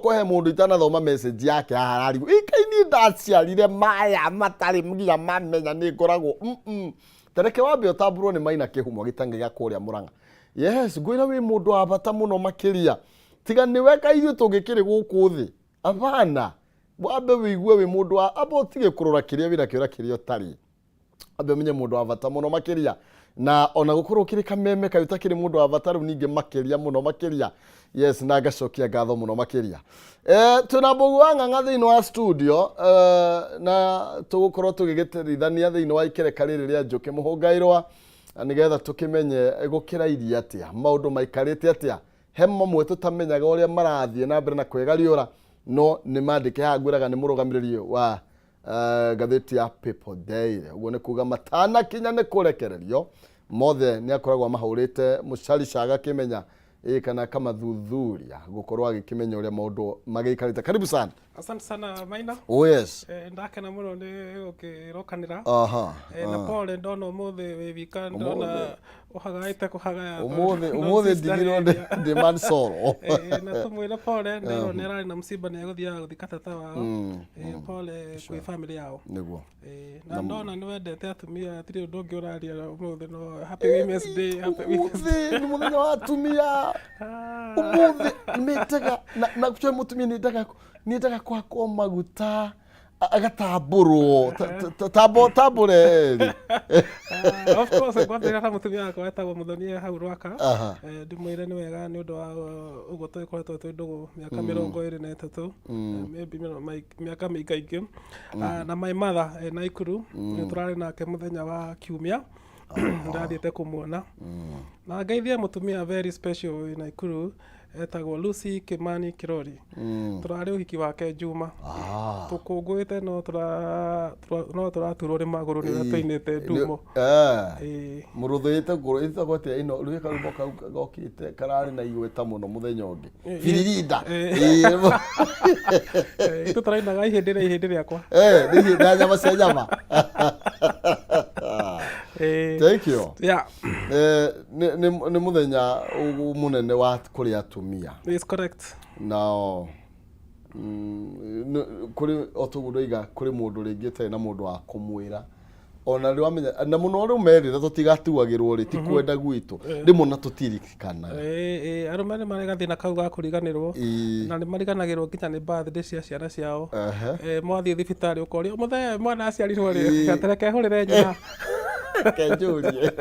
Kohe mundu itanathoma message yake hararigo ikaini ndaciarire maya matari mugia mamenya ni ngoragwo tereke wambe utamburwo ni Maina Kihumo gitange gya kuria Murang'a. Yes, gwira wi mundu wa bata muno makiria tiga ni weka ithu tungikiri guku thi abana wambe wigue wi mundu wa abo tige kurora kiria wira kiria tari abe menye mundu wa bata muno makiria na ona gukorwo kiri kameme kayuta kiri mundu wa bata ru ninge makiria muno makiria. Yes, na gacokia ngatho muno makiria. Tunabugwa ng'ang'a thiini wa studio na tugukorwo tugigitirithania thiini wa ikereka riri ria Njuki Muhungairwa nigetha tukimenye gukira iria atia maundu maikarite atia he mamwe tutamenyaga uria marathie na mbere na kwegariura no ni mandike ha ngwiraga ni murugamiriri wa gatheti ya People Daily uguo ni kuga matana kinya ni kurekererio mothe ni akoragwo mahurite mucari caga kimenya kana kama thuthuria gukorwa gikimenya uria maundu magikarite. Karibu sana. Asante sana Maina. Oh yes. Ndakena muno ni ukirokanira. Na pole ndono muthe wibika ndona uhagaite kuhagaya. Umuthe ndigiro demand solo. Na tumwira pole ndero nerari na msiba ni guthia guthikata tawa. Pole kwi family yao. Niguo. Na ndona ni wendete atumia tiri undu ungi uraria umuthe no happy women's day happy women's day. Ni muthenya wa atumia. Umuthe metega na kuchwe mutumia ni ndaga kwa maguta agataburo tabure. Of course kwa ndira mutumia akwa etagwo Muthoni hau Rwaka. Ndimwire ni wega ni undu wa ugo twikoretwo twi ndugu miaka 23 maybe miaka miingaingi na my mother Naikuru ni turari nake muthenya wa Kiumia ndathiete kumuona na ngaithia mutumia very special Naikuru etagwo Lucy Kimani Kirori. Turari uhiki wake Juma. Tukungwite no turaturwo ri maguru ni tuinite ndumo. Muruthuite nguru ithagote ino ruika ruboka gokite karari na igweta muno muthenya ungi firirinda tutarainaga ihindi riakwa ni nyama cia nyama. Thank you. Yeah. Ni muthenya munene wa kuria atumia. It's correct. Now kuri otugudoiga kuri mundu ringi tari na mundu wa kumwira ona ri wamenya na muno ri merira tutigatuagirwo ri ti kwenda gwitu rimwe na tutirikana arume ni marega thina kau ga kuriganirwo na ni mariganagirwo nginya ni birthday cia ciana ciao mwathie thibitari ukorio muthe mwana aciarirwo ri gatereke hurire nyina kenjurie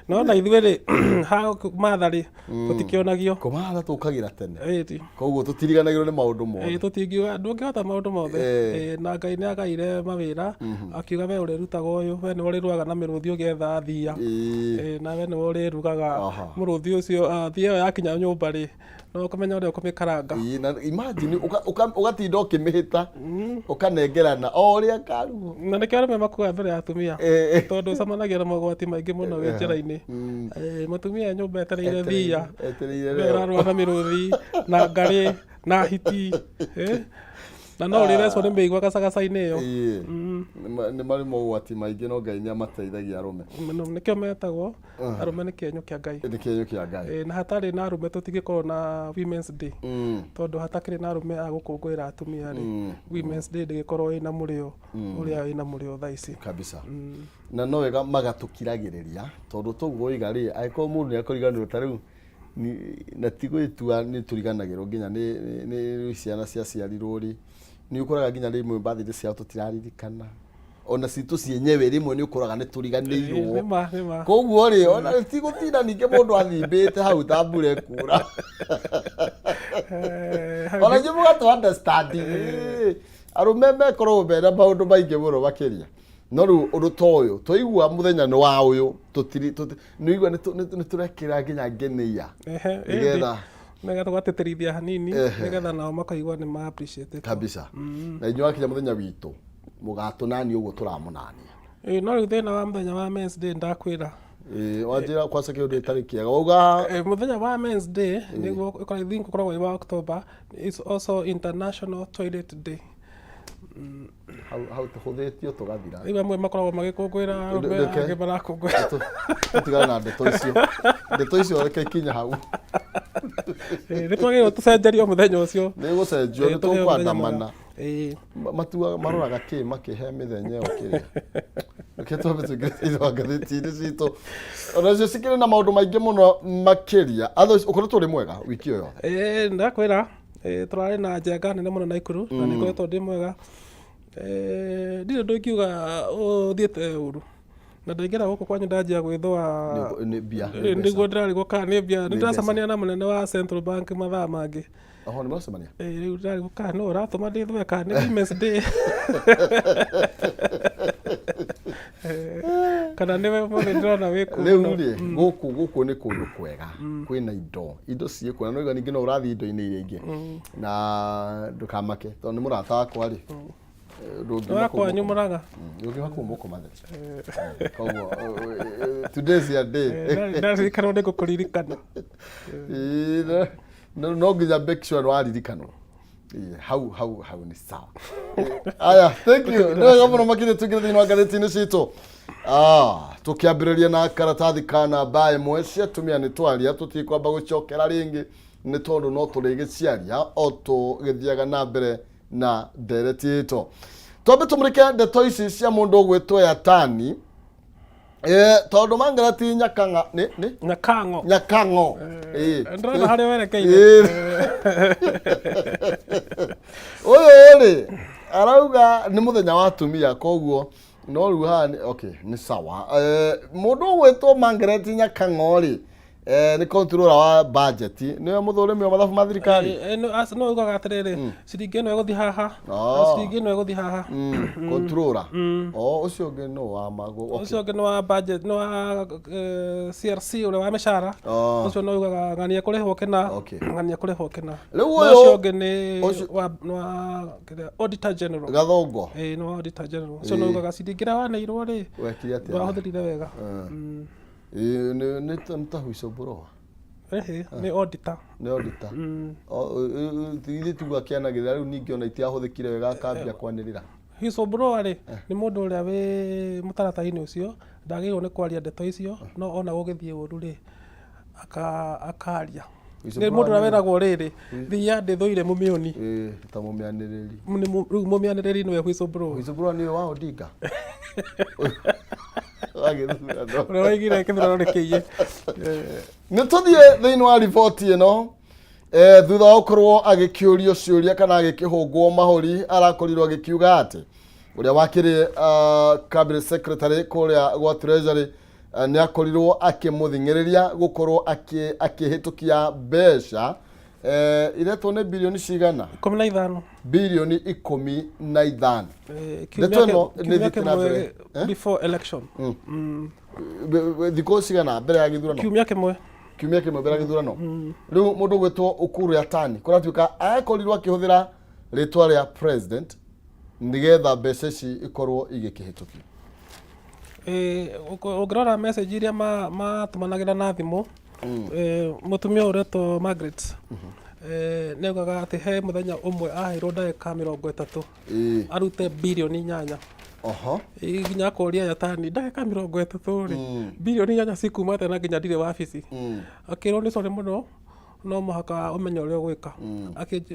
no na ithuĩ ri ha mathari tutikionagio kumatha tukagira tene koguo tutiriganagirwo ni maundu mothe tutingiuga ndungihota maundu mothe na Ngai ni agaire mawira akiuga we urirutaga uyu we ni uriruaga na miruthi ugetha thia na we ni urirugaga muruthi ucio thia yakinya nyumba ri no kumenya uria kumikaranga imagine ugatinda ukimihita ukanengerana o uria karu na ni kero memakuga mbere ya atumia tondu camanagia na mogwati maingi muno wi njira-ini mutumia nyumba etereire thia urarua na miruthi na ngari na hiti na no rireswo ni migwa gacagaca-ini iyo ni mari mogwati maingi no Ngai ni amateithagia arume nikio metagwo arume ni kienyo kia Ngai na hatari na arume tutingikorwo na women's day tondu hatakiri na arume agukungwira atumia ri women's day ndigikorwo ina murio uria ina murio thaici kabisa na no wega magatukiragiriria tondu tuguiga ri aiko mundu yakoriganirwo tariu na tigwitua ni turiganagirwo nginya ni ciana cia ciarirwo ri ni ukoraga nginya rimwe birthday ciao tutiraririkana ona citu cienyewe rimwe ni ukoraga ni turiganirwo koguo ri ona tigutinda ninge mundu athimbite hau tambure kura ona njimuga to understand arume mekorwo mena maundu maingi muno makiria no ru undu toyo toigua muthenya ni wa uyu tutiri ni igua ni turekira nginya ngeneia nigetha mega tugatitirithia hanini nigetha nao makaigua ni ma appreciate kabisa na inyo akinya muthenya witu mugatunani uguo turamunania no riu thina wa muthenya wa Men's Day ndakwira wajira kwa sake uri tariki ya uga muthenya wa Men's Day niguo I think ukoragwo wa October is also International Toilet Day hau tuhuthetio tugathira rĩu amwe makoragwo magĩkũngũĩra angĩ marakũngũĩra tutigana na ndeto icio reke ikinya hau nĩ twagĩrĩirwo tũcenjerio mũthenya ũcio nĩ gũcenjio nĩ tũkwandamana matua maroraga kĩ makĩhe mĩthenya ĩyo kĩrĩa reke twambe tũingĩre ngathĩti-inĩ citũ onacio cikĩrĩ na maũndũ maingĩ mũno makĩria ũkoretwo ũrĩ mwega wiki ĩyo yothe ndakwĩra tũrarĩ na njenga nene mũno Naikuru na nĩ ngoretwo ndĩ mwega ndirĩ ũndũ ingiuga ũthiĩte ũru na ndaingĩra gũkũ kwanyu ndanjia gwĩthũa nĩguo ndĩrarigwo kana nĩ mbia nĩ ndĩracemania na mũnene wa Central Bank mathaa mangĩ nĩ mũracemania rĩu ndĩrarigwo kana no ũratũma ndĩthũe kana nĩ Women's Day kana nĩwe mũthĩ ndĩrona wĩ kũu rĩu rĩ gũkũ nĩ kũndũ kwega kwĩna indo ciĩkuo na ningĩ no ũrathiĩ indo-inĩ iria ingĩ na ndũkamake tondũ nĩ mũrata wakwa rĩ wakwanyu Mũrang'a ndũngĩuma kũu mũkũmatheci koguo today's your day ndaririkanwo nĩ gũkũririkana no nginya make sure nĩwaririkanwo hau nĩ sawa aya thank you nĩ wega mũno makĩria tũingĩre thĩinĩ wa ngathĩti-inĩ citũ tũkĩambĩrĩria na karatathi ka namba ĩmwe cia atumia nĩ twaria tũtikwamba gũcokera rĩngĩ nĩ tondũ no tũrĩgĩciaria o tũgĩthiaga na mbere na ndereti ĩto twambe tũmũrĩke ndeto ici cia mũndũ ũgwĩtwo Yatani tondũ mangarati Nyakang'o ndĩrona harĩa werekeire ũyũ rĩ arauga nĩ mũthenya wa atumia koguo no rĩu haha nĩ sawa mũndũ ũgwĩtwo Mangareti Nyakang'o rĩ nĩ controller wa budget nĩwe mũthũrĩmi wa mathabu ma thirikari no ugaga atĩrĩrĩ ciringi ĩno ĩgũthiĩ haha ciringi ĩno ĩgũthiĩ haha controller ũcio ũngĩ no wa mago ũcio ũngĩ nĩ wa budget nĩ wa CRC ũrĩa wa mĩcara ũcio no ugaga ng'ania kũrĩhwo kĩna ng'ania kũrĩhwo kĩna rĩu ũcio ũngĩ nĩ wa auditor general Gathongo nĩ wa auditor general ũcio no ugaga ciringi ĩrĩa waneirwo rĩ wekire atĩa wahũthĩrire wega nĩ tahuico bũroa nĩ auditor ithuĩ tiguo akĩanagĩrĩra rĩu ningĩ ona itiahũthĩkire wega akambia kwanĩrĩra whistleblower rĩ nĩ mũndũ ũrĩa wĩ mũtaratara-inĩ ũcio ndagĩrĩirwo nĩ kwaria ndeto icio no ona gũgĩthiĩ ũru rĩ akaria nĩ mũndũ ũrĩa wĩragwo rĩrĩ thia ndĩthũire mũmĩoni ta mũmĩanĩrĩri rĩu mũmĩanĩrĩri nĩwe whistleblower nĩwe wa Odinga ũrĩa waigire kĩthurano nĩkĩiye nĩ tũthiĩ thĩinĩ wa riboti ĩno thutha wa gũkorwo agĩkĩũrio ciũria kana agĩkĩhũngwo mahũri arakorirwo agĩkiuga atĩ ũrĩa wakĩrĩ cabinet secretary kũrĩa gwa treasury nĩ akorirwo akĩmũthing'ĩrĩria gũkorwo akĩhĩtũkia mbeca iretwo nĩ bilioni cigana 15 bilioni 15 before election thikũ cigana mbere ya gĩthurano kiumia kĩmwe mbere ya gĩthurano rĩu mũndũ ũgwĩtwo Ukuru Yatani kũratuĩka akorirwo akĩhũthĩra rĩtwa rĩa president nĩgetha mbeca ici ikorwo igĩkĩhĩtũkio ũngĩrora message iria matũmanagĩra na thimũ mũtumia ũretwo Margaret nĩ augaga atĩ he mũthenya ũmwe aheirwo ndagĩka 30 arute bilioni 8 nginya akũria Yatani ndagĩka 30 rĩ bilioni 8 cikuma atĩa na nginya ndirĩ wabici akĩrwo nĩ sorry mũno no mũhaka ũmenye ũrĩa ũgwĩka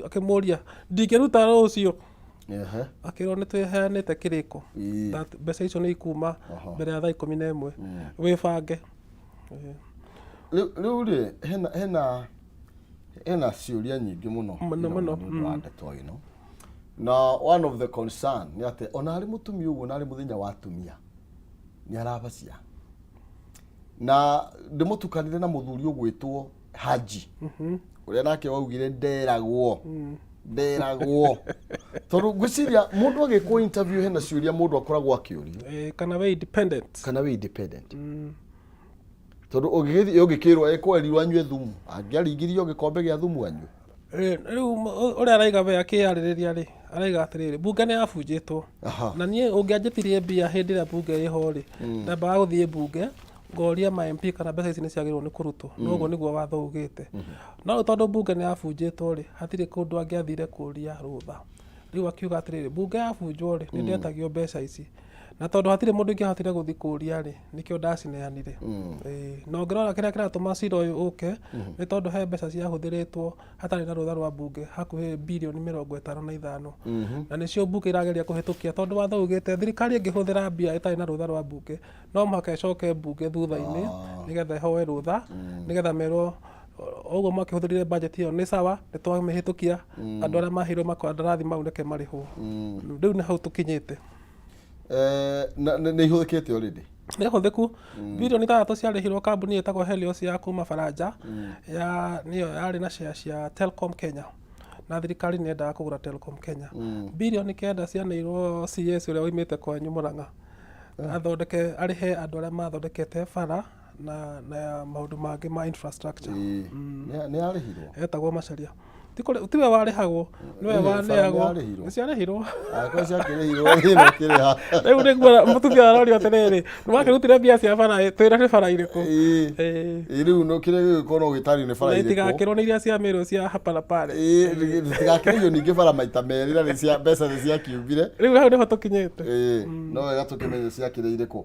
akĩmũria ndingĩruta rũciũ akĩrwo nĩ twĩheanĩte kĩrĩko mbeca icio nĩ ikuma mbere ya thaa 11 wĩbange rĩu rĩ hena ciũria nyingĩ mũno wa ndeto ĩno na one of the concern nĩ atĩ ona arĩ mũtumia ũguo na arĩ mũthenya wa atumia nĩ arabacia na ndĩmũtukanire na mũthuri ũgwĩtwo Haji ũrĩa nake waugire nderagwo tondũ ngwĩciria mũndũ agĩkwo interview hena ciũria mũndũ akoragwo akĩũrio kana we independent tondũ ũngĩkĩrwo ekwerirwo anyue thumu angĩaringirio gĩkombe gĩa thumu anyue rĩu ũrĩa araiga we akĩyarĩrĩria rĩ araiga atĩrĩrĩ mbunge nĩ yabunjĩtwo na niĩ ũngĩanjĩtirie mbia hĩndĩ ĩrĩa mbunge ĩho rĩ ndambaga gũthiĩ mbunge ngoria ma MP kana mbeca ici nĩ ciagĩrĩirwo nĩ kũrutwo noguo nĩguo watho ugĩte no tondũ mbunge nĩ yabunjĩtwo rĩ hatirĩ kũndũ angĩathire kũria rũtha riu akiuga atiriri bunge ya bunjwo ri nindetagio mbeca ici na tondu hatire mundu ingihotire guthi kuria ri nikio ndacineanire no ngirora kiria kiratuma cira uyu uke ni tondu he mbeca ciahuthiritwo hatari na rutha rwa bunge hakuhi bilioni 55 na nicio bunge irageria kuhitukia tondu watho ugite thirikari ingihuthira mbia itari na rutha rwa bunge no muhaka icoke bunge thutha-ini nigetha ihoe rutha nigetha merwo oguo makihũthĩrire budget ĩyo nĩ sawa nĩ twamĩhĩtũkia andũ arĩa maheirwo makandarathi mau reke marĩhwo rĩu nĩ hau tũkinyĩte nĩ ihũthĩkĩte already nĩ hũthĩku bilioni 3 ciarĩhirwo kambuni ĩtagwo Helios ya kuma Faranja nĩyo yarĩ na share cia Telcom Kenya na thirikari nĩ yendaga kũgũra Telcom Kenya bilioni 9 cianeirwo CS ũrĩa woimĩte kwanyu Mũrang'a athondeke arĩhe andũ arĩa mathondekete bara na maundu mangĩ ma infrastructure nĩ arĩhirwo etagwo Macharia tiwe warĩhagwo niwe waneagwo nĩ ciarĩhirwo akwa ciakĩrĩhirwo ĩno kĩrĩha rĩu nĩguo mũtumia arorio atĩrĩrĩ nĩ wakĩrutire mbia cia bara twĩra nĩ bara irĩkũ rĩu no kĩrĩa gĩgũkorwo no gĩtarĩ nĩ bara irĩkũ itigakĩrwo nĩ iria cia mĩrũ cia hapa pale itigakĩrĩhio ningĩ bara maita merĩ na mbeca nĩ ciakiumire rĩu hau nĩho tũkinyĩte no wega tũkĩmenye ciakĩrĩ irĩkũ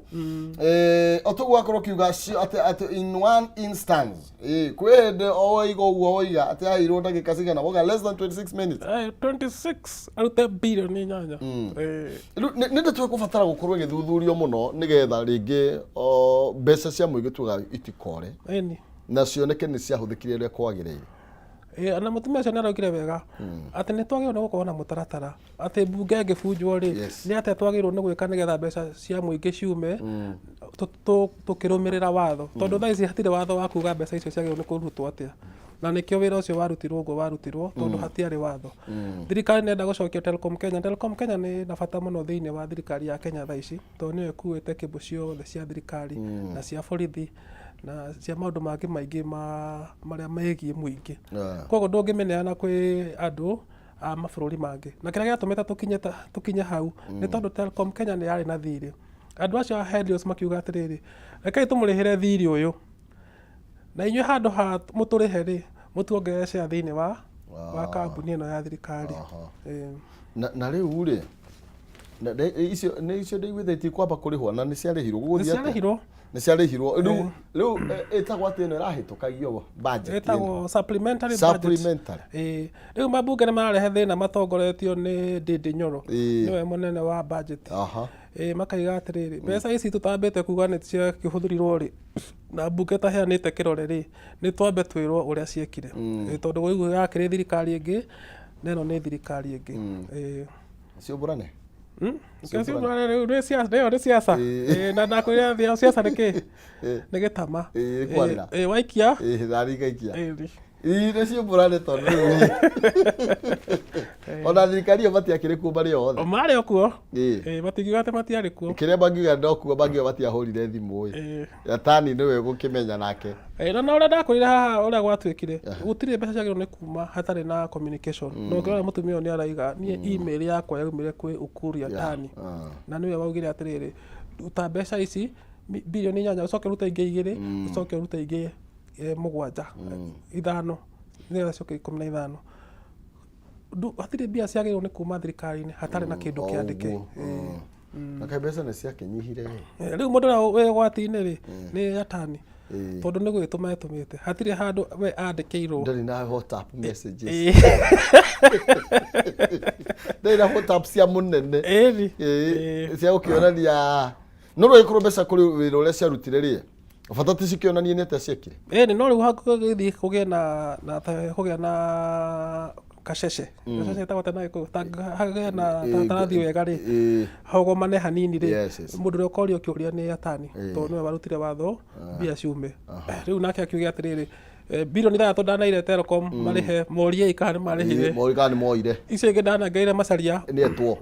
otũgwakorwo kiuga atĩ in one instance kwĩ hĩndĩ oiga ũguo oiga atĩ aheirwo ndagĩka cigana woga less than 26 minutes 26 arute bilioni 8 nĩ ndĩ twĩkũbatara gũkorwo ĩgĩthuthurio mũno nĩgetha rĩngĩ mbeca cia mũingĩ tuga itikore na cioneke nĩ ciahũthĩkire ũrĩa kwagĩrĩire na mutumia ũcio nĩ araugire wega atĩ nĩ twagĩrĩirwo nĩ gũkorwo na mũtaratara atĩ bunge ĩngĩbunjwo rĩ nĩ atĩa twagĩrĩirwo nĩ gwĩka nĩgetha mbeca cia mũingĩ ciume tũkĩrũmĩrĩra watho tondũ thaa ici hatirĩ watho wa kuga mbeca icio ciagĩrĩirwo nĩ kũrutwo atĩa na nĩkĩo wĩra ũcio warutirwo ũguo warutirwo tondũ hatiarĩ watho thirikari nĩenda gũcokia Telcom Kenya nĩ na bata mũno thĩinĩ wa thirikari ya Kenya thaa ici tondũ nĩyo ĩkuĩte kĩbũ ciothe cia thirikari na cia borithi na cia maũndũ mangĩ maingĩ marĩa megiĩ mũingĩ koguo ndũngĩmeneana kwĩ andũ a mabũrũri mangĩ na kĩrĩa gĩatũmĩte tũkinye hau nĩ tondũ Telcom Kenya nĩ yarĩ na thirĩ andũ acio a Helios makiuga atĩrĩrĩ rekei tũmũrĩhĩre thirĩ ũyũ na inyuĩ handũ ha mũtũrĩhe rĩ mũtuongerere share thĩinĩ wa kambuni ĩno ya thirikari na rĩu rĩ icio nĩiguithĩtie kwamba kũrĩhwo na nĩ ciarĩhirwo gũgũthiĩ nĩ ciarĩhirwo rĩu ĩtagwo atĩ ĩno ĩrahĩtũkagio budget ĩtagwo supplementary budget rĩu mambunge nĩ mararehe thĩna matongoretio nĩ Ndindi Nyoro nĩwe mũnene wa budget makaiga atĩrĩrĩ mbeca ici tũtambĩte kuga nĩ cia kĩhũthĩrirwo rĩ na mbunge taheanĩte kĩrore rĩ nĩ twambe twĩrwo ũrĩa ciekire tondũ gũigũ yakĩrĩ thirikari ĩngĩ na ĩno nĩ thirikari ĩngĩ ciũmbũrane nĩ ciaca na nakwĩra thĩ ya ciaca nĩ kĩ nĩ gĩtama waikia nĩ ciũmbũrane tondũ ona thirikari ĩyo matiakĩrĩ kuo marĩ othe marĩ o kuo matingiuga atĩ matiarĩ kuo kĩrĩa mangiuga ndokuo mangiuga matiahũrire thimũ Yatani nĩwe gũkĩmenya nake na ũrĩa ndakwĩrire haha ũrĩa gwatuĩkire gũtirĩ mbeca ciagĩrĩirwo nĩ kuma hatarĩ na communication no ngĩrora mũtumia ũyũ nĩ araiga niĩ email yakwa yaumire kwĩ Ukuru Yatani na nĩwe waugire atĩrĩrĩ ruta mbeca ici bilioni 8 ũcoke ruta ingĩ 2 ũcoke ruta ingĩ 7 ithano nĩgetha cioke 15 hatirĩ mbia ciagĩrĩirwo nĩ kuma thirikari-inĩ hatarĩ na kĩndũ kĩandĩke na kaĩ mbeca nĩ ciakĩnyihire rĩu mũndũ ũrĩa wĩ ũgwati-inĩ rĩ nĩ Yatani tondũ nĩ gwĩtũma etũmĩte hatirĩ handũ we andĩkĩirwo ndarĩ na WhatsApp messages ndarĩ na WhatsApp cia mũnene cia gũkĩonania no rwĩkũrwo mbeca kũrĩ wĩra ũrĩa ciarutire rĩ bata ti cikĩonanie nĩ atĩa ciekire no rĩu hagũgĩthiĩ kũgĩa na kasheshe tagwo tena hagĩa na tarathi wega rĩ hagomane hanini rĩ mũndũ ũrĩa ũkorio kĩũria nĩ Yatani tondũ nĩwe warutire watho mbia ciume rĩu nake akiuga atĩrĩrĩ bilioni 3 ndanaire Telcom marĩhe morie kana marĩhire moire icio ingĩ ndanangeire Macharia nĩ etwo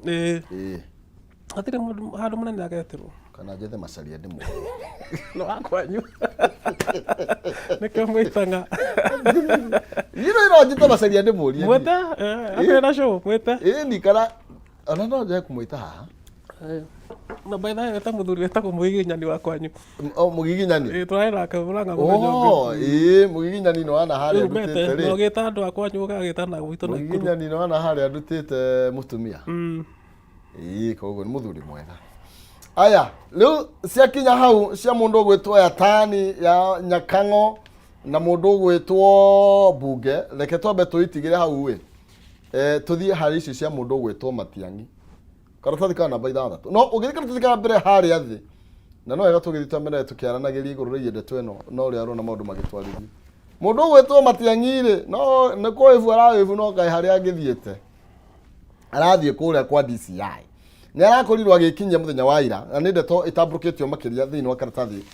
hatirĩ handũ mũnene ageterwo kana njethe Macharia ndĩmwe no akwanyu nĩkĩo mwĩtanga iro njĩte Macharia ndĩmũrie mwĩte akĩrĩ na show mwĩte ni kana ona no nje kũmwĩta haha Na by the way eta muthuri wetagwo Mugiginyani wa kwanyu. Mugiginyani. Tũrarĩ nake Mũrang'a Mũthonyongo. Mugiginyani no ana harĩa ndutĩte rĩ. No gĩta andũ a kwanyu gũgagĩta na gwitũ na ikuru. Mugiginyani no ana harĩa ndutĩte mũtumia. Koguo nĩ mũthuri mwega. Aya, rĩu ciakinya hau cia mũndũ ũgwĩtwo Yatani ya Nyakang'o na mũndũ ũgwĩtwo Mbunge, reke twambe tũitigĩre hau tũthiĩ harĩ ici cia mũndũ ũgwĩtwo Matiang'i. Karatathi ka namba 6. No ũgĩthii karatathi ka mbere harĩa thĩ. Na no wega tũgĩthii twambe tũkĩaranagĩria igũrũ rĩgiĩ ndeto ĩno no ũrĩa arona maũndũ magĩtwarithia. Mũndũ ũgwĩtwo Matiang'i rĩ, no nĩ kũĩbu arawĩbu no kaĩ harĩa angĩthiĩte. Arathiĩ kũrĩa kwa DCI. Nĩ arakorirwo agĩkinyia mũthenya wa ira na nĩ ndeto ĩtambũrũkĩtio makĩria thĩinĩ wa karatathi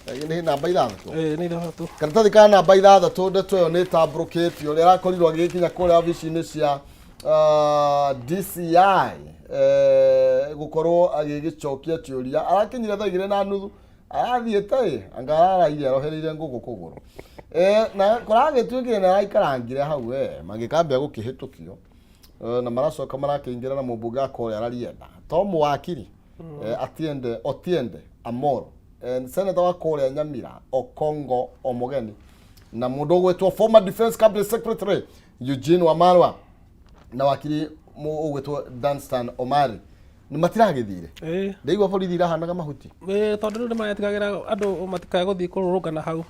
nĩ namba 6. Nĩ 6. Karatathi ka namba 6 ndeto ĩyo nĩ ĩtambũrũkĩtio ũrĩa arakorirwo agĩkinya kũrĩa wabici-inĩ cia DCI gũkorwo agĩgĩcokia ciũria. Arakinyire thaa 2:30 arathiĩte anga araraire arohereire ngũkũ kũgũrũ. Na kũragĩtuĩkire nĩ araikarangire hau magĩkambia gũkĩhĩtũkio na maracoka marakĩingĩra na mũmbunge akorĩa ararienda Tom Wakiri Otiende Amoro senator wa Korea Nyamira Okongo Omogeni na mũndũ ũgwĩtwo former defense cabinet secretary Eugene Wamalwa na wakiri ũgwĩtwo Danstan Omari nĩ matiragĩthire. Ndaigua borithi irahanaga mahuti. Tondũ rĩu nĩ maretigagĩra andũ matikae gũthiĩ kũrũrũngana hau.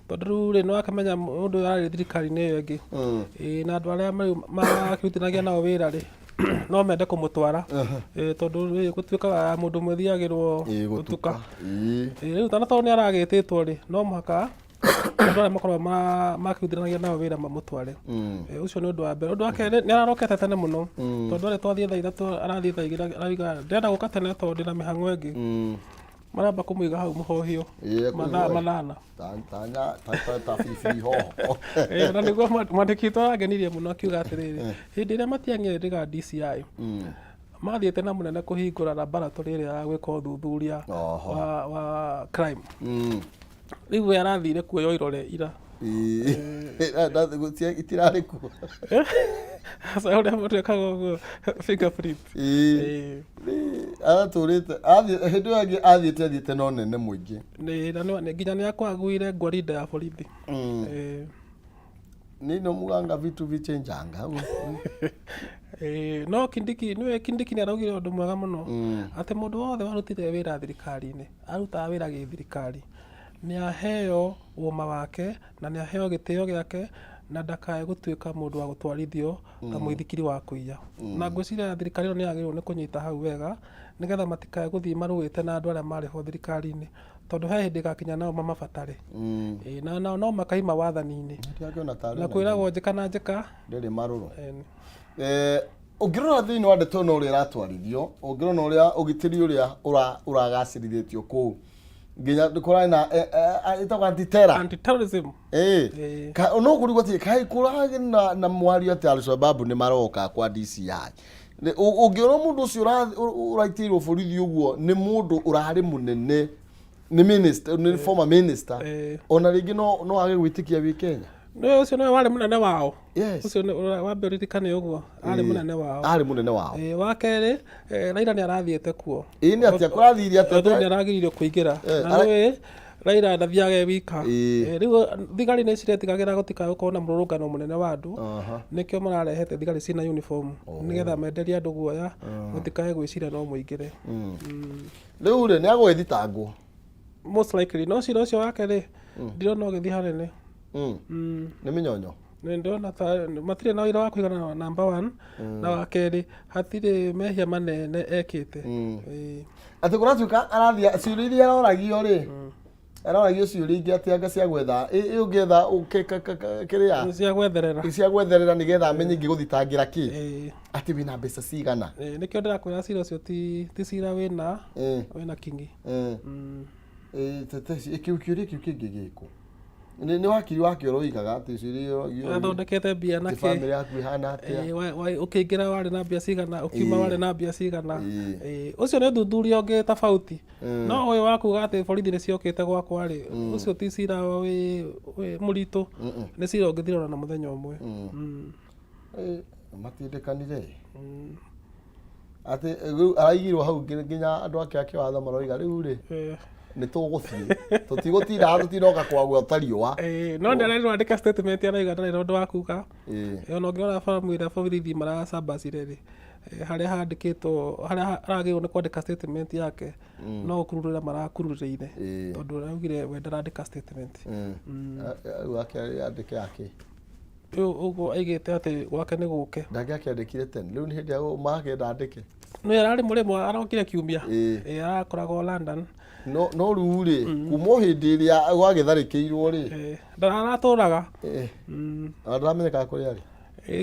Tondũ rĩu rĩ nĩ wakĩmenya mũndũ ararĩ thirikari-inĩ ĩyo ĩngĩ. Na andũ arĩa makĩrutithanagia nao wĩra rĩ no mende kũmũtwara. Tondũ rĩ gũtuĩkaga mũndũ ũmwe thiagĩrwo gũtuka. Rĩu tondũ nĩ aragĩtĩtwo rĩ no mũhaka andũ arĩa makoragwo makĩrutithanagia nao wĩra mamũtware. Ũcio nĩ ũndũ wa mbere. Ũndũ wa kerĩ nĩ ararokete tene mũno. Tondũ rĩ twathiĩ thaa 3 arathiĩ thaa 2 arauga ndĩrenda gũka tene tondũ ndĩna mĩhang'o ĩngĩ. Maramba kũmũiga hau mũhohio manana. Ta bibi hoho. Na nĩguo mwandĩki witũ arangenirie mũno akiuga atĩrĩrĩ hĩndĩ ĩrĩa Matiang'i rĩga DCI mathiĩte na mũnene kũhingũra laboratory ĩrĩa ya gwĩka ũthuthuria wa crime. Rĩu we arathire kuoywo irore ira. Itirarĩ kuo. Sasa ũrĩa mũndũ ekaga ũguo fingerprint. Aratũrĩte hĩndĩ ĩyo athiĩte no nene mũingĩ. Nginya nĩ akwaguire ngwarinda ya borithi. Nino muganga vitu vichenjanga. No Kindiki nĩ araugire ũndũ mwega mũno atĩ mũndũ wothe warutire wĩra thirikari-inĩ arutaga wĩra gĩthirikari nĩ aheo ũma wake na nĩ aheo gĩtĩo gĩake na ndakae gũtuĩka mũndũ wa gũtwarithio ta mũithikiri wa kũiya. Na ngwĩciria thirikari ĩyo nĩ yagĩrĩirwo nĩ kũnyita hau wega nĩgetha matikae gũthiĩ marũĩte na andũ arĩa marĩ ho thirikari-inĩ tondũ he hĩndĩ ĩgakinya nao mamabatare. Na nao no makaima wathani-inĩ na kwĩragwo njĩka na njĩka ndĩrĩ marũrũ. Ũngĩrora thĩinĩ wa ndeto ĩno ũrĩa ĩratwarithio ũngĩrona ũrĩa ũgitĩri ũrĩa ũragacĩrithĩtio kũu nginya kũrarĩ na ĩtagwo anti-terrorism. No kũrigwo atĩ kaĩ kũrarĩ na mwario atĩ Al-Shabaab nĩ maroka kwa DCI. Ũngĩona mũndũ ũcio ũraitĩirwo borithi ũguo nĩ mũndũ ũrarĩ mũnene nĩ minister nĩ former minister ona rĩngĩ no age gwĩtĩkia wĩ Kenya. Ũcio nĩwe warĩ mũnene wao. Ũcio wambe ũririkane ũguo arĩ mũnene wao. Arĩ mũnene wao. Wa kerĩ Raila nĩ arathiĩte kuo. Nĩ atĩa kũrathiire atĩa nĩ aragiririo kũingĩra. Na nĩwe Raila ndathiage wika. Rĩu thigari nĩ ciretigagĩra gũtikae gũkorwo na mũrũrũngano mũnene wa andũ. Nĩkĩo mararehete thigari ciĩna uniform nĩgetha menderie andũ guoya gũtikae gwĩciria no mũingĩre. Rĩu rĩ nĩ agwĩthitangwo. Most likely no cira ũcio wake rĩ ndirona ũgĩthiĩ hanene. Nĩ mĩnyonyo. Ndĩrona matirĩ na wĩra wa kũigana number 1 na wa kerĩ hatirĩ mehia manene ekĩte. Atĩ kũratuĩka arathiĩ ciũria iria aroragio rĩ aroragio ciũria ingĩ atĩ anga cia gwetha ũngĩetha kĩrĩa cia gwetherera nĩgetha amenye ingĩgũthitangĩra kĩ atĩ wĩna mbeca cigana. Nĩkĩo ndĩrakwĩra cira ũcio ti cira wĩna kingi. Kĩũria kĩu kĩngĩ gĩkũ nĩ wakiri wake ũroigaga atĩ ciũria athondekete mbia na famĩlĩ yaku ihana atĩa ũkĩingĩra warĩ na mbia cigana ũkiuma warĩ na mbia cigana. Ũcio nĩ ũthuthuria ũngĩ tofauti. No ũyũ wakuga atĩ borithi nĩ ciokĩte gwakwa rĩ ũcio ti cira wĩ mũritũ nĩ cira ũngĩthirana na mũthenya ũmwe. Matiĩndĩkanire. ati araigirwo hau nginya andu ake akiwatha maroiga riu ri ni tuguthie tutigotinda tutinoka kwagwo tariwa no ndarero andika statement araiga ndarero ndo akuga no ngiona family borithi maracambacire ri haria handikitwo haria aragirwo ni kwandika statement yake no kururira marakururire tondu araugire we ndarandika statement wake andike yake uguo aigite ati gwake ni guke ndangiakĩandĩkire tene rĩu nĩ hĩndĩ ya magakĩenda andĩke no yarari mũrĩmo arokire kiumia arakoragwo London no rĩu rĩ kuma hĩndĩ ĩrĩa gwagĩtharĩkĩirwo rĩ ndaratũraga ndaramenyekaga kũrĩa rĩ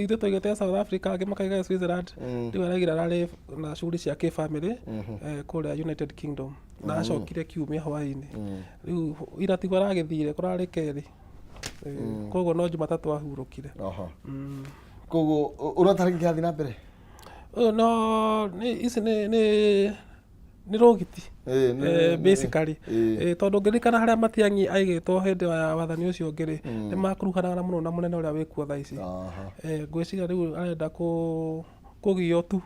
ithu tũigĩte South Africa angĩ makaiga Switzerland rĩu aragira ararĩ na shughuli cia kĩbamĩrĩ kũrĩa United Kingdom na acokire kiumia hwaĩ-inĩ rĩu ira tigwo aragĩthire kũrarĩ kerĩ koguo no Jumatatu ahurũkire koguo ũratarĩkia kĩrathiĩ na mbere no ici nĩ rũgiti basically tondu ngirikana haria Matiang'i aigĩtwo hĩndĩ ya wathani ũcio ngĩrĩ nĩ makuruhanaga mũno na mũnene ũrĩa wĩkuo thaa ici ngwĩciria rĩu arenda kũgio tu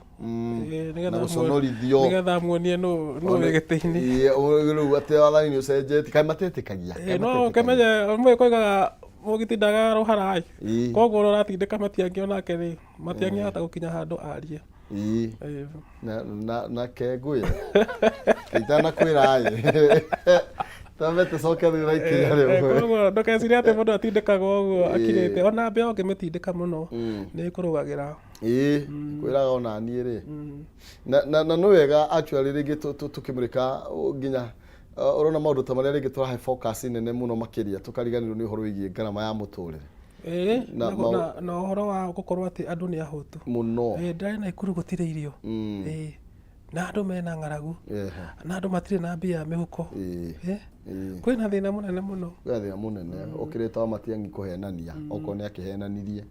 nĩgetha muonie nũ wĩ gĩtĩ-inĩ rĩu atĩ wathani nĩ ũcenjetie kaĩ matetĩkagia no kemenye mũĩ koigaga mũgiti ndagarũhara koguo ũratindĩka Matiang'i onake rĩ Matiang'i ahota gũkinya handũ arie na kengwĩra itanakwĩra tambe tũcoke thutha ikinya rĩmwe koguo ndũkecirie atĩ mũndũ atindĩkaga ũguo akirĩte ona mbĩa ũngĩmĩtindĩka mũno nĩ ĩkũrũgagĩra kwĩraga ona niĩ rĩ na nĩ wega actually rĩngĩ tũkĩmũrĩka nginya ũrona maũndũ ta marĩa rĩngĩ tũrahe focus nene mũno makĩria tũkariganĩrwo nĩ ũhoro wĩgiĩ ngarama ya mũtũrĩre na ũhoro wa gũkorwo atĩ andũ nĩ ahũtu mũno ndarĩ na Ikuru gũtirĩ irio na andũ mena ng'aragu na andũ matirĩ na mbia mĩhuko kwĩna thĩna mũnene mũno kwĩna thĩna mũnene ũkĩrĩte wa Matiang'i kũhenania okorwo nĩ akĩhenanirie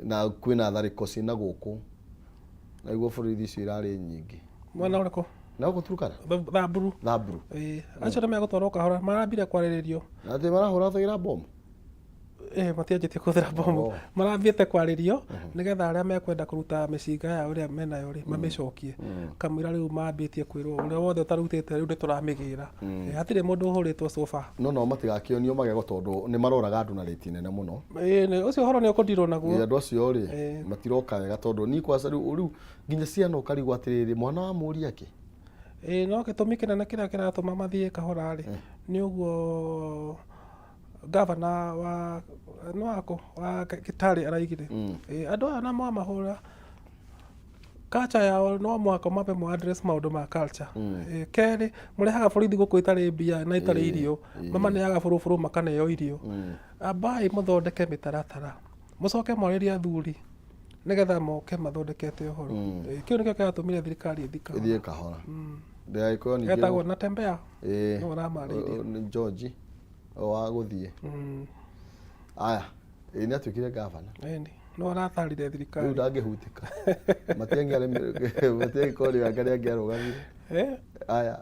na kwĩna tharĩko ciĩna gũkũ na iguo bũrũri icio irarĩ nyingĩ mwena ũrĩkũ na gũkũ Turkana Thamburu acio nĩ megũtwarwo kahora marambire kwarĩrĩrio atĩ marahũra tũgira bomu matianjĩtie kũhũthĩra bomu marathiĩte kwarĩrio nĩgetha arĩa mekwenda kũruta mĩcinga yao ĩrĩa menayo rĩ mamĩcokie kamũira rĩu mambĩtie kwĩrwo ũrĩa wothe ũtarutĩte rĩu nĩtũramĩgĩra hatirĩ mũndũ ũhũrĩtwo sofa no matigakĩonio magego tondũ nĩ maroraga andũ na rĩti nene mũno ũcio ũhoro nĩ ũkũndirwo naguo andũ acio rĩ matiroka wega tondũ ni kwaca rĩu nginya ciana ũkarigwo atĩrĩrĩ mwana wa mũria kĩ no gĩtũmi kĩnene kĩrĩa kĩratũma mathiĩ kahora rĩ nĩ ũguo gavana wa Kitale araigire andũ aya na mahũra culture yao no mwaka mabe mu address maũndũ ma culture kerĩ mũrehaga borithi gũkũ itarĩ mbia na itarĩ irio mamaneaga bũrũbũrũ makaneo irio ambai mũthondeke mĩtaratara mũcoke mwarĩrie athuri nĩgetha moke mathondekete ũhoro kĩu nĩkĩo kĩratũmire thirikari ĩthiĩ kahora ndĩragĩkorwo ningĩ etagwo Natembeya no aramarĩirie nĩ George wa gũthiĩ aya nĩ atuĩkire gavana no aratarire thirikari rĩu ndangĩhutĩka Matiang'i kori wake nĩ angĩarũgamire aya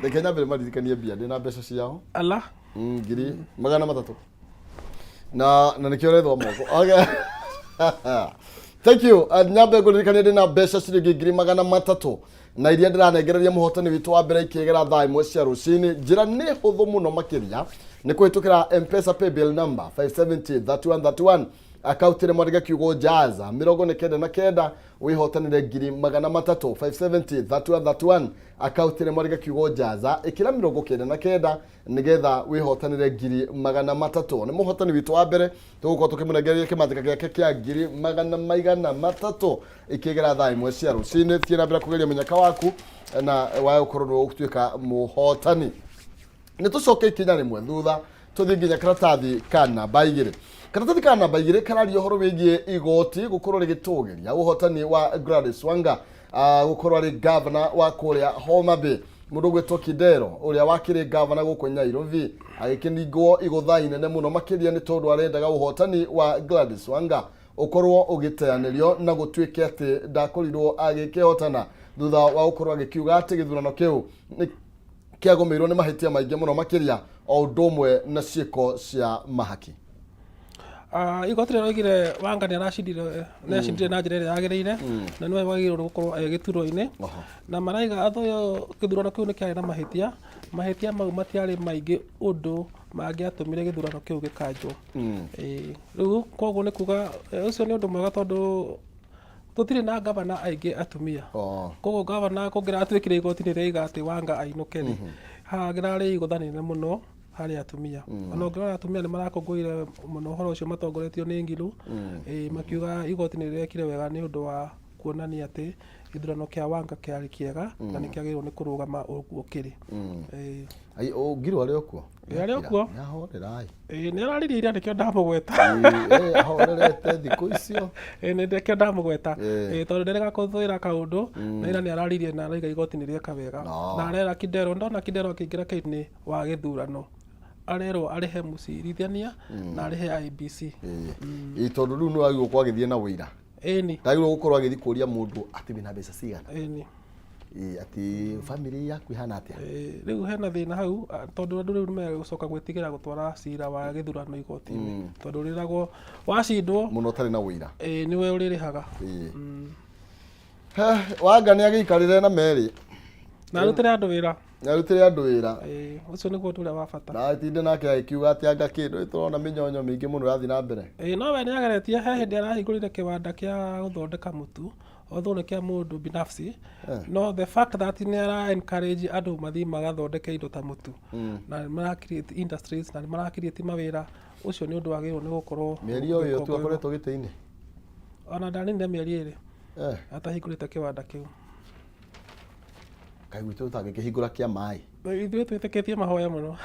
reke nyambere maririkanie mbia ndĩ na mbeca ciao ala ngiri 300 na nĩkĩo ũrethwo moko thank you nyambe kũririkania ndĩ na mbeca ciringi 300 na iria ndiranengereria muhotani witu wa mbere ikigera thaa imwe cia rucini njira nĩ hũthũ mũno makĩria nĩ kũhĩtũkĩra M-Pesa paybill number 5703131 akaunti mwandĩke kiugo jaza 99 wihotanire 300 5703131 akaunti mwandĩke kiugo jaza ikira 99 nigetha wihotanire 300 nĩ muhotani witu wa mbere tũgũkorwo tũkĩmũnengereria kĩmathĩka gĩake kĩa 300 ikigera thaa imwe cia rucini thiĩ na mbere kũgeria mũnyaka waku na wae ũkorwo nĩ ũgũtuĩka muhotani nĩ tũcoke ikinya rĩmwe thutha tũthiĩ nginya karatathi ka namba 2 karatathi ka namba 2 kararia ũhoro wĩgiĩ igoti gũkorwo rĩgĩtũgĩria ũhotani wa Gladys Wanga gũkorwo arĩ governor wa kũrĩa Homa Bay mũndũ gwĩtwo Kidero ũrĩa wakĩrĩ governor gũkũ Nairobi agĩkĩningwo igũtha inene mũno makĩria nĩ tondũ arendaga ũhotani wa Gladys Wanga ũkorwo ũgĩteanĩrio na gũtuĩke atĩ ndakorirwo agĩkĩhotana thutha wa gũkorwo agĩkiuga atĩ gĩthurano kĩu kĩagũmĩirwo nĩ mahĩtia maingĩ mũno makĩria o ũndũ ũmwe na ciĩko cia mahaki igoti rä roigire Wanga nä aracindire na njä ra ä rä yagä rä ire na nä we wagä rwo gå korwo gä turwo-inä na maraiga atho yo gä thurano kä u nä kä arä na mahä tia mau matiarä maingä å ndå mangä atå mire gä thurano kä u gä kanjwo rä u koguo nä kuga å cio nä å ndå mwega tondå tutirä na gavana aingä atumia koguo gavana kå ngä ratuä kire igoti-inä rä iga atä Wanga ainå ke rä hagä rarä igå thanä må no harä atumia ona å ngä rora atumia nä marakå ngå ire må no å horo å cio matongoretio nä Ngilu makiuga igoti-inä rä rekire wega nä å ndå wa kuonania atä githurano kia Wanga kiarĩ kiega na nĩ kĩagĩrĩirwo nĩ kũrũgama ũguo kĩrĩ. Ngilu arĩ okuo? Arĩ okuo. Nĩahorera nĩ araririe ira nĩkĩo ndamũgweta. Ahorerete thikũ icio. Nĩ ndĩkĩo ndamũgweta tondũ nderega kũthũĩra kaũndũ na ira nĩ araririe na araiga igoti nĩ rĩeka wega na arera Kidero, ndona Kidero akĩingĩra kĩini wa gĩthurano arerwo arĩhe mũcirithania na arĩhe IEBC. Tondũ rĩu nĩ wagĩrĩirwo gũkorwo agĩthiĩ na ũira. Ĩni. Ndagĩrĩirwo gũkorwo agĩthiĩ kũria mũndũ atĩ wĩna mbeca cigana. Ĩni. Ati family yaku ihana atia? Rĩu hena thĩna hau tondũ andũ rĩu nĩ megũcoka gwĩtigĩra gũtwara cira wa gĩthurano igoti-inĩ tondũ rĩragwo wacindwo mũno ũtarĩ na ũira nĩwe ũrĩrĩhaga. Wanga nĩ agĩikarĩre na merĩ na arutĩre andũ wĩra. Arutĩre andũ wĩra. Ũcio nĩguo ũndũ ũrĩa wa bata. Na atinde nake agĩkiuga atĩ anga kĩndũ tũrona mĩnyonyo mĩingĩ mũno ĩrathiĩ na mbere. No we nĩ ageretie he hĩndĩ arahingũrire kĩwanda kĩa gũthondeka mũtu although nĩ kĩa mũndũ binafsi no the fact that nĩ ara encourage andũ mathiĩ magathondeke indo ta mũtu na mara create industries na mara create mawĩra ũcio nĩ ũndũ wagĩrĩirwo nĩ gũkorwo mĩeri o ĩyo tu akoretwo gĩtĩ-inĩ ona ndaninire mĩeri ĩrĩ atahingũrĩte kĩwanda kĩu. Kaĩ gwitũ ũtangĩkĩhingũra kĩa maĩ? Ithuĩ twĩtĩkĩtie mahoya mũno.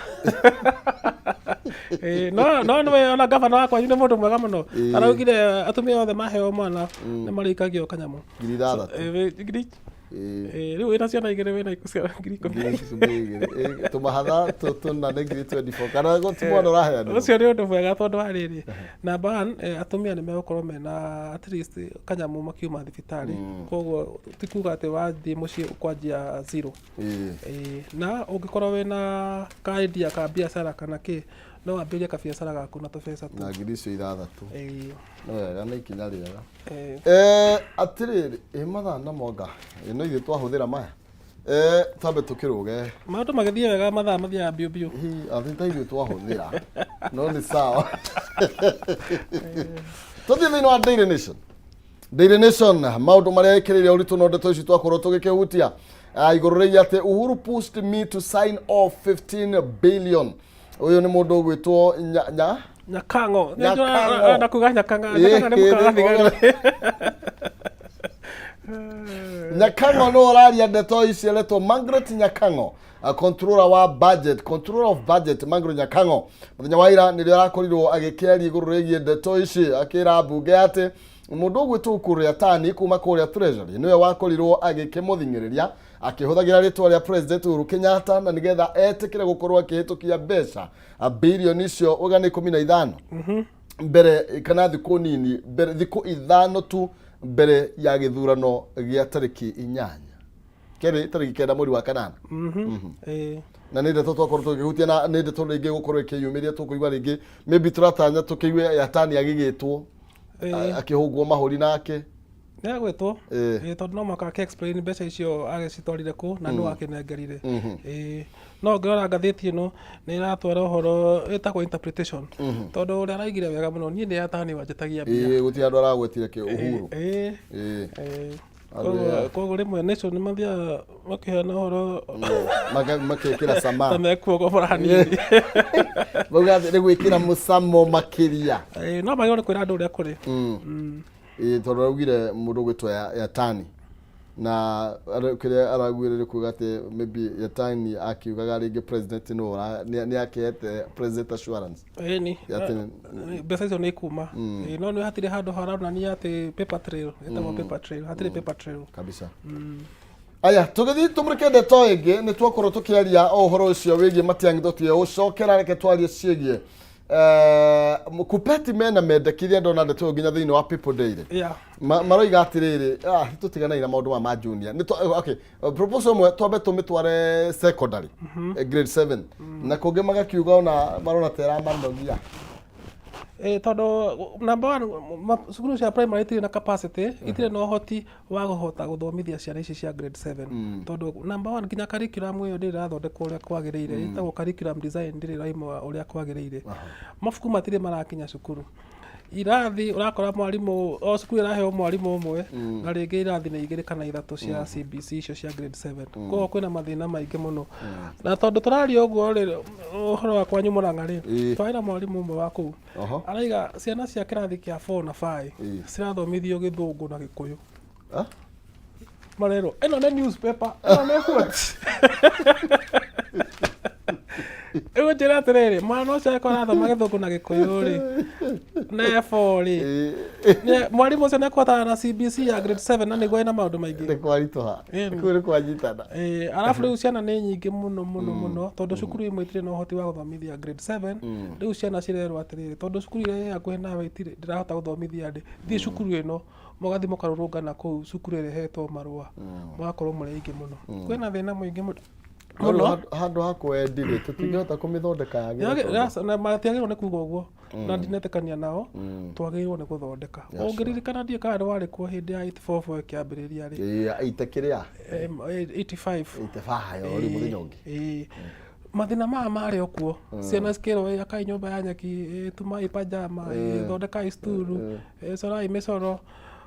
No nĩwe ona gavana wakwa nĩ mũndũ mwega mũno araugire atumia othe maheo mwana nĩ marĩkagio kanyamũ 6,000. Rĩu wĩna ciana igĩrĩ wĩna ngiri ikũmi. Tũmahatha tũna nĩ ngiri 24 kana gũti mwana ũraheanwo. Ũcio nĩ ũndũ mwega tondũ wa rĩrĩ number one atumia nĩ megũkorwo mena at least kanyamũ makiuma thibitarĩ koguo ti kuga atĩ wathiĩ mũciĩ ũkwanjia zero. Na ũngĩkorwo wĩna ka-idea ka biacara kana kĩ no wambĩrĩrie kabiacara gaku na tũbeca tu. Na ngiri icio 6,000. No wega nĩ ikinya rĩega. Atĩrĩrĩ mathaa na monga no ithuĩ twahũthĩra maya twambe tũkĩrũge maũndũ magĩthiĩ wega mathaa mathiaga biũ biũ. Atĩ ta ithuĩ twahũthĩra no nĩ sawa. Tũthiĩ thĩinĩ wa Daily Nation. Daily Nation maũndũ marĩa ekĩrĩire ũritũ na ndeto ici twakorwo tũgĩkĩhutia igũrũ rĩgiĩ atĩ Uhuru pushed me to sign off 15 billion. Ũyũ nĩ mũndũ ũgwĩtwo Nyakang'o. Ndakuga Nyakang'o. Nyakang'o no ũraria ndeto ici eretwo Margaret Nyakang'o, controller wa budget, controller of budget Margaret Nyakang'o. Mũthenya wa ira nĩrĩo arakorirwo agĩkĩaria igũrũ rĩgiĩ ndeto ici akĩra mbunge atĩ mũndũ ũgwĩtwo Ukur Yatani kuma kũrĩa Treasury nĩwe wakorirwo agĩkĩmũthing'ĩrĩria akĩhũthagĩra rĩtwa rĩa President Uhuru Kenyatta na nĩgetha etĩkĩre gũkorwo akĩhĩtũkia mbeca birioni icio ũgana 15 mbere kana thikũ nini mbere thikũ ithano tu mbere ya gĩthurano gĩa tarĩki 8 kĩrĩ tarĩki 9 mweri wa kanana. Na nĩ ndeto twakorwo tũkĩhutia na nĩ ndeto rĩngĩ gũkorwo ĩkĩyumĩria tũkũigua rĩngĩ maybe tũratanya tũkĩigue Yatani agĩgĩtwo akĩhũngwo mahũri nake nĩ agwĩtwo tondũ no mũhaka akĩ-explain mbeca icio agĩcitwarire kũ na nũ akĩnengerire. No ngĩrora ngathĩti ĩno nĩ ĩratwara ũhoro ĩtagwo interpretation tondũ ũrĩa araigire wega mũno niĩ nĩ Yatani wanjĩtagia mbia. Gũtirĩ andũ aragwetire kĩ Uhuru. Koguo rĩmwe Nation nĩ mathiaga makĩheana ũhoro makĩkĩra sama mekuogobora hanini bauga nĩ gwĩkĩra mũcamo makĩria. No magĩrĩirwo nĩ kwĩra andũ ũrĩa kũrĩ. Tondũ araugire mũndũ ũgwĩtwo Yatani na kĩrĩa araugire kuuga atĩ maybe Yatani akiugaga rĩngĩ president nĩ akĩhete president assurance. Mbeca icio nĩ ikuma no nĩ hatirĩ handũ haronania atĩ paper trail ĩtagwo paper trail hatirĩ paper trail kabisa. Aya tũgĩthiĩ tũmũrĩke ndeto ĩngĩ nĩ twakorwo tũkĩaria ũhoro ũcio wĩgiĩ Matiang'i tũtiũcokera reke twarie ciĩgiĩ Kupeti mena mendekithia ndona ndeto nginya thĩinĩ wa People Daily maroiga atĩrĩrĩ tũtiganaine na maũndũ ma junior okay proposal mwe twambe tũmĩtware secondary grade 7 na kũngĩ magakiuga ona marona tera manogia Tondu number one cukuru cia primary itirĩ na capacity, itirĩ na ũhoti wa kũhota gũthomithia ciana ici cia grade 7. Tondu number one nginya curriculum ĩyo ndĩrĩ ĩrathondekwo ũrĩa kwagĩrĩire, ĩtagwo curriculum design ndĩrĩ ĩraima ũrĩa kwagĩrĩire. Mabuku matirĩ marakinya cukuru. Irathi urakora mwarimu o cukuru iraheo mwarimu umwe na rĩngĩ irathi nĩ 2 kana 3 cia CBC icio cia grade 7. Koguo kwĩna mathĩna maingĩ mũno. Na tondu tũraria ũguo rĩ ũhoro wa kwanyu Mũrang'a rĩ twarĩ na mwarimu ũmwe wa kũu araiga ciana cia kĩrathi kĩa 4 na 5 cirathomithio Gĩthũngũ na Gĩkũyũ. Marero ĩno nĩ newspaper ĩno nĩ what? Ewe njĩra atĩrĩrĩ mwana ũcio ariko arathoma Gĩthũngũ na Gĩkũyũ rĩ N4 rĩ mwarimũ ũcio nĩekũhotana na CBC ya grade 7 na nĩguo ena maũndũ maingĩ nĩ kwaritũha nĩ kwanyitana. Arabu rĩu ciana nĩ nyingĩ mũno tondũ cukuru imwe itirĩ na ũhoti wa gũthomithia grade 7. Rĩu ciana cirerwo atĩrĩrĩ tondũ cukuru ĩrĩa hakuhĩ nawe itirĩ ndĩrahota gũthomithia ndĩ thiĩ cukuru ĩno mũgathi mũkarũrũngana kũu cukuru ĩrĩa ĩhetwo marũa mũgakorwo mũrĩ aingĩ mũno. Kwĩna thĩna mũingĩ mũno handå ha kwendire tũtingĩhota kũmĩthondeka yagĩrĩrwo na matiagĩrĩirwo nĩ kuga ũguo na ndinetĩkania nao twagĩrĩirwo nĩ gũthondeka. Ũngĩririkana ndiĩ kana warĩ kuo hĩndĩ ya 84 ĩkĩambĩrĩria rĩ kĩrĩa 85 ĩrĩ mũthenya ũngĩ mathĩna maya marĩ o kuo ciana cikĩrwo akai nyũmba ya nyeki tumai pajama thondekai sturu corai mĩcoro.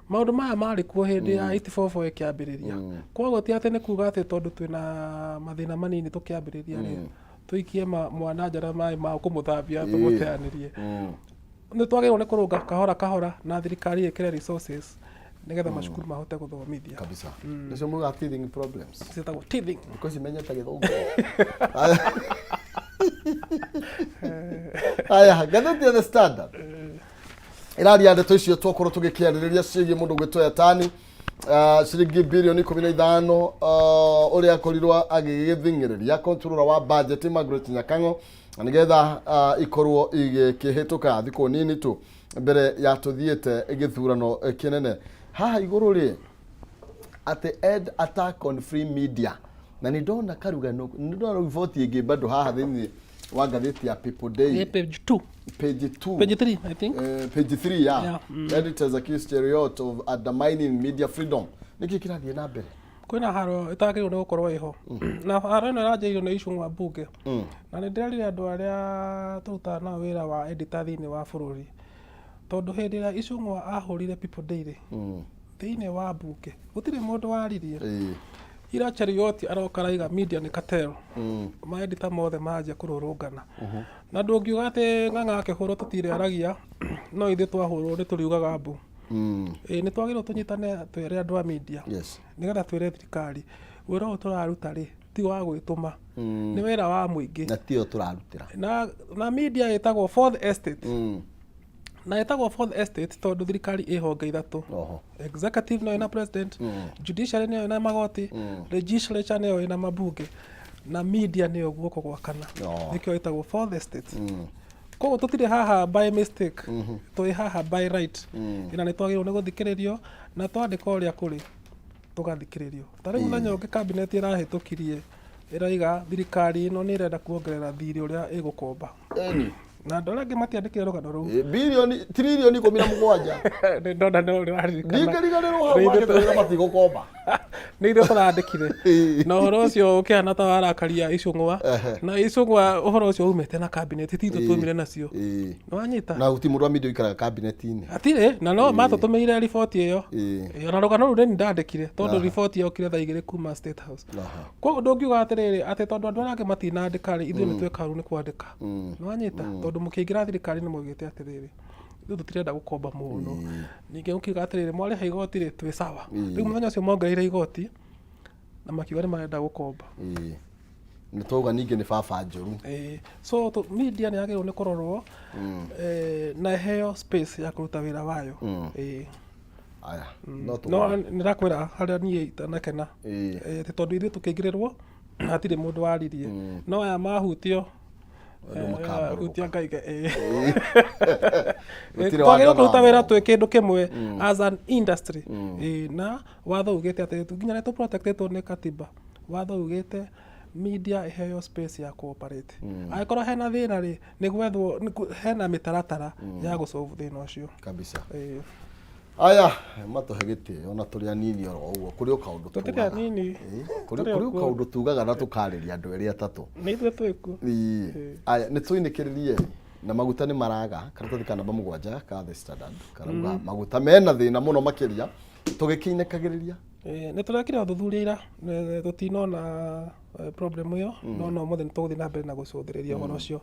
Maũndũ maya marĩ kuo hĩndĩ ya 84 ĩkĩambĩrĩria. Koguo ti atĩ nĩ kuga atĩ tondũ twĩna mathĩna manini tũkĩambĩrĩria rĩ tũikie mwana njara maĩ ma kũmũthambia tũmũteanĩrie. Nĩ twagĩrĩirwo nĩ kũrũnga kahora kahora na thirikari ĩkĩre resources nĩgetha macukuru mahote gũthomithia kabisa. Nĩcio mũga teething problems ciĩtagwo teething because imenyete Gĩthũngũ. Aya ngathĩti ya The Standard iraria ndeto icio twakorwo tũgĩkĩarĩrĩria ciĩgiĩ mũndũ gwĩtwo Yatani ciringi birioni 15 ũrĩa akorirwo agĩgĩthing'ĩrĩria controller wa budget Margaret Nyakang'o nĩgetha ikorwo igĩkĩhĩtũka thikũ nini tu mbere ya tũthiĩte gĩthurano kĩnene. Haha igũrũ rĩ atĩ Ed attack on free media na nĩ ndona karugano nĩ ndona riboti ĩngĩ bado haha thĩinĩ wa ngathĩti ya People Day page 2 page 2 page 3 I think page 3 yeah. Editors accused Cheruiyot of undermining media freedom. Nĩkĩ kĩrathiĩ na mbere? Kwĩna haro ĩtagĩrĩirwo nĩ gũkorwo ĩho na haro ĩno ĩranjĩrĩirio nĩ Icũng'wa mbunge na nĩ ndĩrerire andũ arĩa tũrutaga nao wĩra wa editor thĩinĩ wa bũrũri tondũ hĩndĩ ĩrĩa Icũng'wa ahũrire People Day rĩ thĩinĩ wa mbunge gũtirĩ mũndũ waririe. Ira Cheruiyot aroka araiga media nĩ cartel. Maeditor mothe manjia kũrũrũngana na ndũngiuga atĩ Ng'ang'a akĩhũrwo tũtirĩ aragia no ithuĩ twahũrwo nĩ tũriugaga mbu. Nĩ twagĩrĩirwo tũnyitane twĩre andũ a media nĩgetha twĩre thirikari wĩra ũyũ tũraruta rĩ ti wa gwĩtũma nĩ wĩra wa mũingĩ na tio tũrarutĩra na media ĩtagwo fourth estate na ĩtagwo fourth estate tondũ thirikari ĩ honge ithatũ. Executive nayo ĩna president, judiciary nayo ĩna magoti, legislature nayo ĩna mabunge na media nĩyo guoko gwa kana nĩkĩo ĩtagwo fourth estate. Koguo tũtirĩ haha by mistake tũrĩ haha by right ĩna nĩ twagĩrĩirwo nĩ gũthikĩrĩrio na twandĩka ũrĩa kũrĩ tũgathikĩrĩrio. Ta rĩu mũthenya ũngĩ cabinet ĩrahĩtũkirie ĩraiga thirikari ĩno nĩ ĩrenda kuongerera thirĩ ũrĩa ĩgũkomba na andũ arĩa angĩ matiandĩkire rũgano rũu bilioni trilioni 17 nĩ ndona no rĩraririkana ndingĩriganĩrwo hau magĩtũĩra matigũkomba nĩ ithuĩ tũrandĩkire na ũhoro ũcio ũkĩhana ta warakaria Icũng'wa na Icũng'wa ũhoro ũcio umĩte na cabinet titũ tumire nacio nĩ wanyita na gũti mũndũ wa media ikaraga cabinet-inĩ atirĩ na no matũtũmĩire riboti ĩyo na rũgano rũu nĩ ndandĩkire tondũ riboti yokire thaa 2 kuma State House. Koguo ndũngiuga atĩrĩrĩ atĩ tondũ andũ arĩa angĩ matinandĩka rĩ ithuĩ nĩ tweka rĩu nĩ kwandĩka nĩ wanyita tondũ mũkĩingĩra thirikari nĩ moigĩte atĩrĩrĩ ithuĩ tũtirenda gũkomba mũno ningĩ mũkiuga atĩrĩrĩ mwarĩha igoti rĩ twĩ sawa rĩu mũthenya ũcio mongereire igoti na makiuga nĩ marenda gũkomba nĩ twauga ningĩ nĩ baba njũru. So media nĩ yagĩrĩirwo nĩ kũrorwo na iheo space ya kũruta wĩra wayo. Aya no nĩrakwĩra harĩa niĩ itanakena tondũ ithuĩ tũkĩingĩrĩrwo hatirĩ mũndũ waririe no aya mahutio hutia ngaige twagĩrĩirwo kũruta wĩra twĩ kĩndũ kĩmwe as an industry na watho ugĩte atĩ nginya nĩ tũ protectĩtwo nĩ katiba watho ugĩte media iheo space ya cooperate angĩkorwo hena thĩna rĩ nĩ gwethwo hena mĩtaratara ya gũsolve thĩna ũcio kabisa. Aya matuhe gĩtĩo ona tũrĩ anini oro ũguo kũrĩ o kaũndũ tũtirĩ anini kũrĩ o kaũndũ tugaga na tũkarĩria andũ erĩ atatũ nĩ ithuĩ twĩku. Aya nĩ twĩnĩkĩrĩrie na maguta nĩ maraga karatathi ka namba 7 ka The Standard karauga maguta mena thĩna mũno makĩria tũgĩkĩinĩkagĩrĩria. Nĩ tũrekire ũthuthuria ira tũtinona problem ĩyo no no mũthenya tũgũthiĩ na mbere na gũcũthĩrĩria ũhoro ũcio.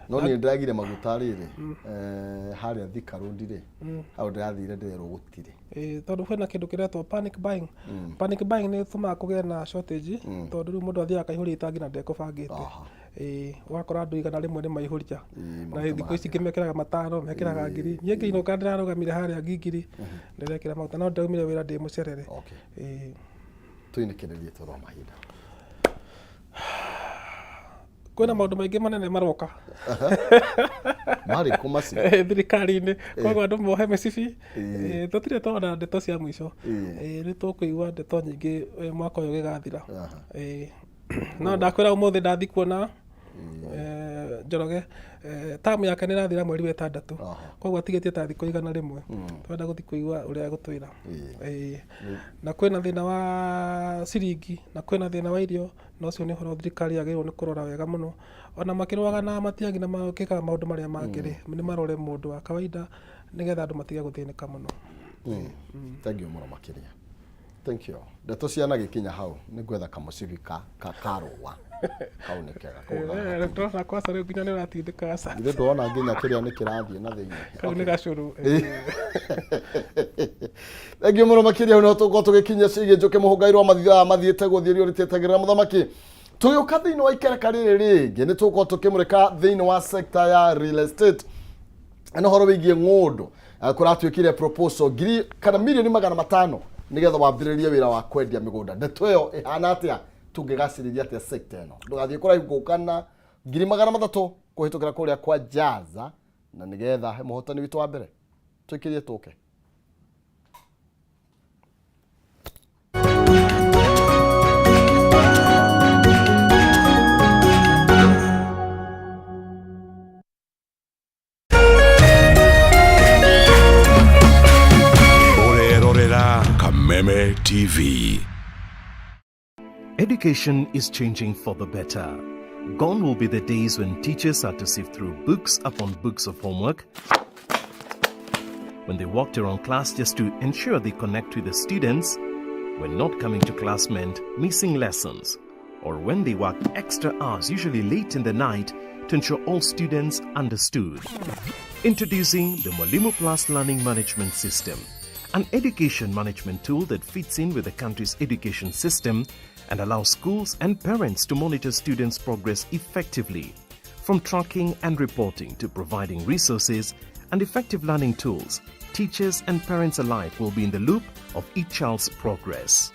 No niĩ ndĩragire maguta rĩrĩ harĩa Thika Road rĩ hau ndĩrathire ndĩrerwo gũtirĩ. Tondũ kwĩna kĩndũ kĩretwo panic buying. Panic buying nĩ ĩtũmaga kũgĩe na shortage tondũ rĩu mũndũ athiaga akaihũria itangi na ndekũbangĩte. Wakora andũ igana rĩmwe nĩ maihũria na thikũ ici ngĩmekĩraga 5 mekĩraga 1000. Niĩ ngĩinũka ndĩrarũgamire harĩa Ngingiri ndĩrekĩra maguta no ndaumire wĩra ndĩ mũcerere. Twĩnĩkĩrĩrie toro mahinda. Kwĩna maũndũ maingĩ manene maroka. Marĩ kumaci. Thirikari-inĩ koguo andũ mohe mĩcibi. Tũtirĩ twona ndeto cia mũico. Nĩ tũkũigua ndeto nyingĩ mwaka ũyũ gĩgathira. No ndakwĩra ũmũthĩ ndathi kuona Njoroge tamu yake nĩ ĩrathira mweri wa 6 koguo atigĩtie ta thikũ 100 twenda gũthiĩ kũigua ũrĩa gũtwĩra. Na kwĩna thĩna wa ciringi na kwĩna thĩna wa irio no ũcio nĩ ũhoro thirikari yagĩrĩirwo nĩ kũrora wega mũno ona makĩrũaga na matiagi na makĩkaga maũndũ marĩa mangĩ nĩ marore mũndũ wa kawaida nĩgetha andũ matige gũthĩnĩka mũno. Thank you mũno makĩria. Thank you. Ndeto ciana gĩkinya hau nĩ gwetha kamũcibi karũa hau nĩ kega kũgana. Ndona kwasa rĩu nginya nĩ ũratindĩka asa. Nĩ ndona nginya kĩrĩa nĩ kĩrathiĩ na thĩinĩ. Kau nĩ gacũrũ. Thank you mũno makĩria no tũkorwo tũgĩkinya cigĩ njũke mũhũngairwo mathiĩte gũthiĩ rĩtĩtagĩrĩra mũthamaki. Tũgĩũka thĩinĩ wa ikereka rĩrĩ rĩngĩ nĩ tũkorwo tũkĩmũrĩka thĩinĩ wa sector ya real estate. Ana horo wĩgiĩ ng'ũndũ kũratuĩkire proposal ngiri kana milioni 500 nigetha wambĩrĩrie wĩra wa kwendia mĩgũnda. Ndeto ĩyo ĩhana atĩa tũngĩgacĩrithia atĩa sector ĩno. Ndũgathiĩ kũraihu gũkana 300,000 kũhĩtũkĩra kũrĩa kwa Jaza na nigetha he mũhotani witũ wa mbere twĩkĩrie tũke. Kameme TV. Education is changing for the better. Gone will be the days when teachers had to sift through books upon books of homework, when they walked around class just to ensure they connect with the students, when not coming to class meant missing lessons, or when they worked extra hours, usually late in the night, to ensure all students understood. Introducing the Mwalimu Plus Learning Management System, an education management tool that fits in with the country's education system and allows schools and parents to monitor students' progress effectively. From tracking and reporting to providing resources and effective learning tools, teachers and parents alike will be in the loop of each child's progress.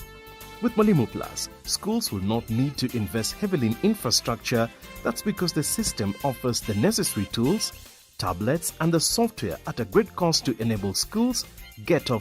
With Mwalimu Plus, schools will not need to invest heavily in infrastructure. That's because the system offers the necessary tools, tablets and the software at a great cost to enable schools get off